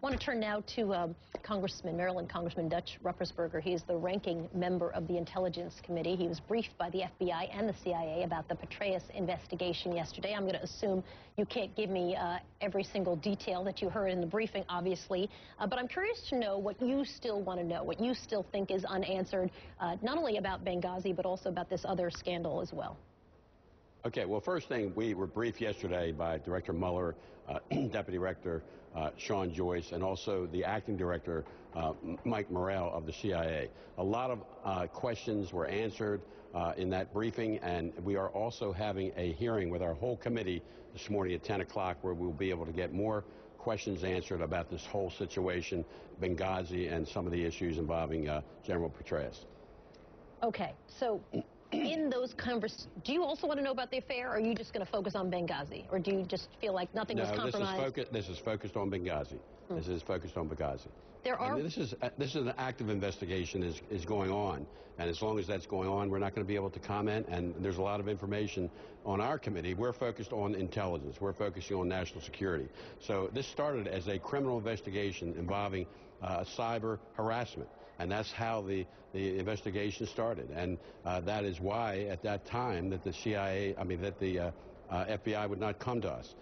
I want to turn now to Maryland Congressman Dutch Ruppersberger. He is the ranking member of the Intelligence Committee. He was briefed by the FBI and the CIA about the Petraeus investigation yesterday. I'm going to assume you can't give me every single detail that you heard in the briefing, obviously, but I'm curious to know what you still want to know, what you still think is unanswered, not only about Benghazi, but also about this other scandal as well. Okay, well, first thing, we were briefed yesterday by Director Mueller, Deputy Director Sean Joyce, and also the Acting Director, Mike Morrell of the CIA. A lot of questions were answered in that briefing, and we are also having a hearing with our whole committee this morning at 10 o'clock where we'll be able to get more questions answered about this whole situation, Benghazi, and some of the issues involving General Petraeus. Okay, so in those conversations, do you also want to know about the affair, or are you just going to focus on Benghazi? Or do you just feel like nothing was compromised? No, this is focused on Benghazi. This is focused on Benghazi. This is an active investigation is going on, and as long as that's going on, we're not going to be able to comment, and there's a lot of information on our committee. We're focused on intelligence. We're focusing on national security. So this started as a criminal investigation involving cyber harassment, and that's how the investigation started, and that is why at that time that the FBI would not come to us.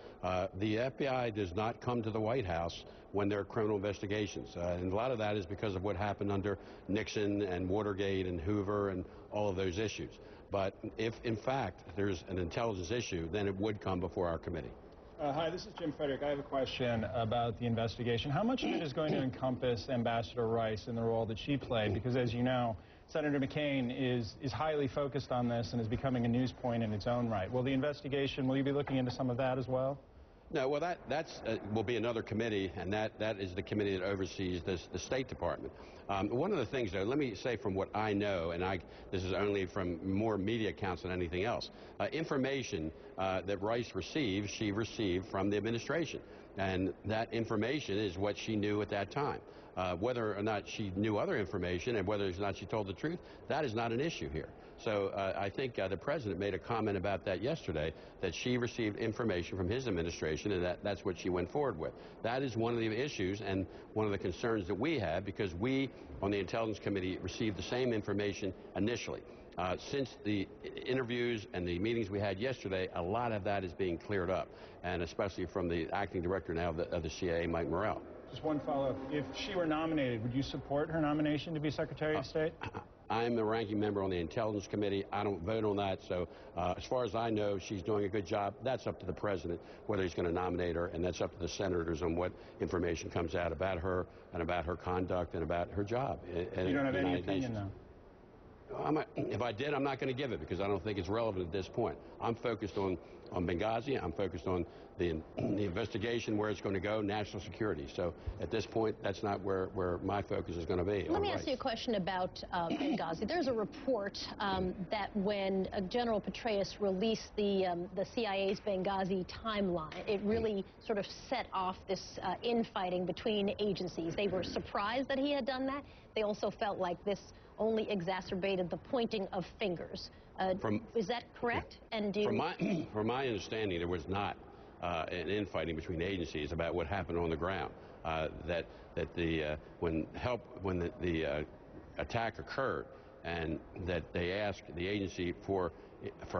The FBI does not come to the White House when there are criminal investigations, and a lot of that is because of what happened under Nixon and Watergate and Hoover and all of those issues. But if, in fact, there's an intelligence issue, then it would come before our committee. Hi, this is Jim Frederick. I have a question about the investigation. How much of it is going to encompass Ambassador Rice and the role that she played? Because, as you know, Senator McCain is highly focused on this and is becoming a news point in its own right. Will the investigation, will you be looking into some of that as well? No, well, that's will be another committee, and that is the committee that oversees the State Department. One of the things, though, let me say from what I know, and this is only from more media accounts than anything else, information that Rice received, she received from the administration. And that information is what she knew at that time. Whether or not she knew other information and whether or not she told the truth, that is not an issue here. So I think the President made a comment about that yesterday, that she received information from his administration, and that's what she went forward with. That is one of the issues and one of the concerns that we have, because we, on the Intelligence Committee, received the same information initially. Since the interviews and the meetings we had yesterday, a lot of that is being cleared up, and especially from the Acting Director now of the CIA, Mike Morrell. Just one follow-up. If she were nominated, would you support her nomination to be Secretary of State? I'm the ranking member on the Intelligence Committee. I don't vote on that, so as far as I know, she's doing a good job. That's up to the President, whether he's going to nominate her, and that's up to the senators on what information comes out about her and about her conduct and about her job. You don't have any opinion, though? If I did, I'm not going to give it, because I don't think it's relevant at this point. I'm focused on Benghazi. I'm focused on the investigation, where it's going to go, national security. So at this point, that's not where my focus is going to be. Let me ask you a question about Benghazi. There's a report that when General Petraeus released the CIA's Benghazi timeline, it really sort of set off this infighting between agencies. They were surprised that he had done that. They also felt like this only exacerbated the pointing of fingers. Is that correct? And from my understanding, there was not an infighting between agencies about what happened on the ground. When the attack occurred, and that they asked the agency for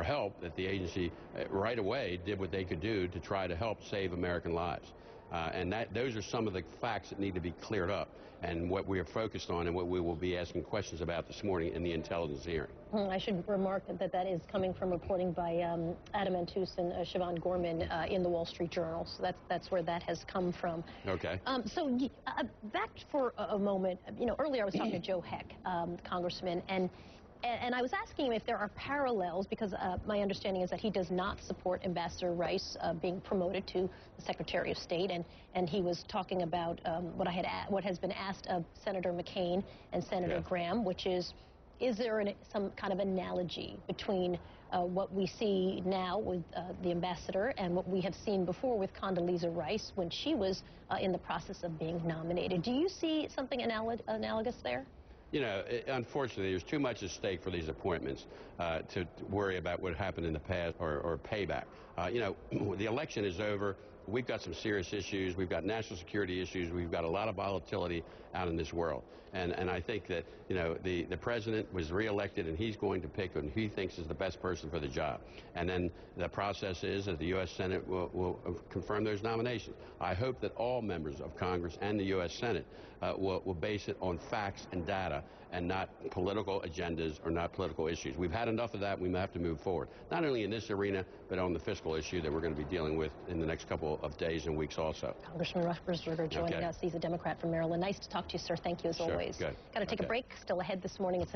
help, that the agency right away did what they could do to try to help save American lives. And those are some of the facts that need to be cleared up, and what we are focused on and what we will be asking questions about this morning in the intelligence hearing. I should remark that is coming from reporting by Adam Antus and Siobhan Gorman in the Wall Street Journal. So that's where that has come from. Okay. So back for a moment, earlier I was talking to Joe Heck, Congressman, and I was asking him if there are parallels, because my understanding is that he does not support Ambassador Rice being promoted to the Secretary of State, and he was talking about what has been asked of Senator McCain and Senator Graham, which is there some kind of analogy between what we see now with the ambassador and what we have seen before with Condoleezza Rice when she was in the process of being nominated? Do you see something analogous there? Unfortunately, there's too much at stake for these appointments to worry about what happened in the past or payback. The election is over. we've got some serious issues. We've got national security issues. We've got a lot of volatility out in this world. And I think that, you know, the president was reelected, and he's going to pick who he thinks is the best person for the job. And then the process is that the U.S. Senate will confirm those nominations. I hope that all members of Congress and the U.S. Senate will base it on facts and data and not political agendas or not political issues. We've had enough of that. We have to move forward, not only in this arena, but on the fiscal issue that we're going to be dealing with in the next couple of days and weeks also. Congressman Rushberger joining us. He's a Democrat from Maryland. Nice to talk to you, sir. Thank you as always. Good. Got to take a break. Still ahead this morning. It's a